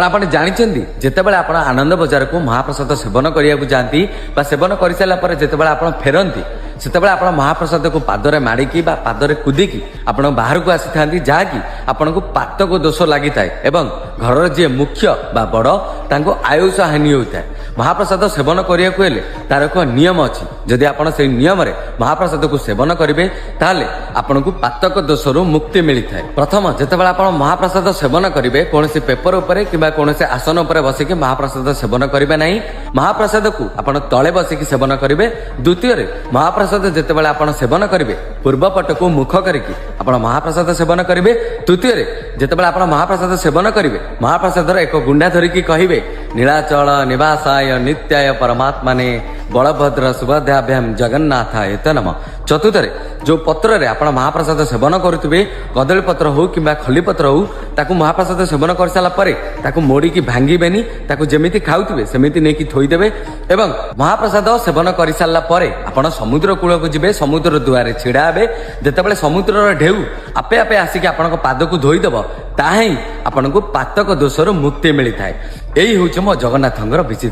ଆପଣ ଜାଣିଛନ୍ତି ଯେତେବେଳେ ଆପଣ ଆନନ୍ଦ ବଜାରକୁ ମହାପ୍ରସାଦ ସେବନ କରିବାକୁ ଯାଆନ୍ତି ବା ସେବନ କରିସାରିଲା ପରେ ଯେତେବେଳେ ଆପଣ ଫେରନ୍ତି ସେତେବେଳେ ଆପଣ ମହାପ୍ରସାଦକୁ ପାଦରେ ମାଡ଼ିକି ବା ପାଦରେ କୁଦିକି ଆପଣ ବାହାରକୁ ଆସିଥାନ୍ତି, ଯାହାକି ଆପଣଙ୍କୁ ପାତକ ଦୋଷ ଲାଗିଥାଏ ଏବଂ ଘରର ଯିଏ ମୁଖ୍ୟ ବା ବଡ଼ ତାଙ୍କୁ ଆୟୁଷ ହାନି ହୋଇଥାଏ। ମହାପ୍ରସାଦ ସେବନ କରିବାକୁ ହେଲେ ତାର ଏକ ନିୟମ ଅଛି। ଯଦି ଆପଣ ସେଇ ନିୟମରେ ମହାପ୍ରସାଦକୁ ସେବନ କରିବେ ତାହେଲେ ଆପଣଙ୍କୁ ପାତକ ଦୋଷରୁ ମୁକ୍ତି ମିଳିଥାଏ। ପ୍ରଥମ, ଯେତେବେଳେ ଆପଣ ମହାପ୍ରସାଦ ସେବନ କରିବେ କୌଣସି ପେପର ଉପରେ କିମ୍ବା କୌଣସି ଆସନ ଉପରେ ବସିକି ମହାପ୍ରସାଦ ସେବନ କରିବେ ନାହିଁ। ମହାପ୍ରସାଦକୁ ଆପଣ ତଳେ ବସିକି ସେବନ କରିବେ। ଦ୍ୱିତୀୟରେ, ମହାପ୍ରସାଦ ଯେତେବେଳେ ଆପଣ ସେବନ କରିବେ ପୂର୍ବ ପଟକୁ ମୁଖ କରିକି ଆପଣ ମହାପ୍ରସାଦ ସେବନ କରିବେ। ତୃତୀୟରେ, ଯେତେବେଳେ ଆପଣ ମହାପ୍ରସାଦ ସେବନ କରିବେ ମହାପ୍ରସାଦର ଏକ ଗୁଣ୍ଡା ଧରିକି କହିବେ ନୀଳାଚଳ ନିବାସାୟ ନିତ୍ୟାୟ ପରମାତ୍ମାନେ ବଳଭଦ୍ର ସୁଭଦ୍ରାଭ୍ୟାମ ଜଗନ୍ନାଥାୟ ତେ ନମଃ। ଚତୁର୍ଥରେ, ଯୋଉ ପତ୍ରରେ ଆପଣ ମହାପ୍ରସାଦ ସେବନ କରୁଥିବେ କଦଳୀ ପତ୍ର ହଉ କିମ୍ବା ଖଲି ପତ୍ର ହଉ, ତାକୁ ମହାପ୍ରସାଦ ସେବନ କରିସାରିଲା ପରେ ତାକୁ ମୋଡ଼ିକି ଭାଙ୍ଗିବେନି, ତାକୁ ଯେମିତି ଖାଉଥିବେ ସେମିତି ନେଇକି ଥୋଇଦେବେ ଏବଂ ମହାପ୍ରସାଦ ସେବନ କରିସାରିଲା ପରେ ଆପଣ ସମୁଦ୍ର କୂଳକୁ ଯିବେ। ସମୁଦ୍ର ଦୁଆରେ ଛିଡ଼ା ହେବେ। ଯେତେବେଳେ ସମୁଦ୍ରର ଢେଉ ଆପେ ଆପେ ଆସିକି ଆପଣଙ୍କ ପାଦକୁ ଧୋଇଦେବ, ତାହା ହିଁ ଆପଣଙ୍କୁ ପାତକ ଦୋଷରୁ ମୁକ୍ତି ମିଳିଥାଏ। ଏଇ ହେଉଛି ମୋ ଜଗନ୍ନାଥଙ୍କର ବିଚିତ୍ର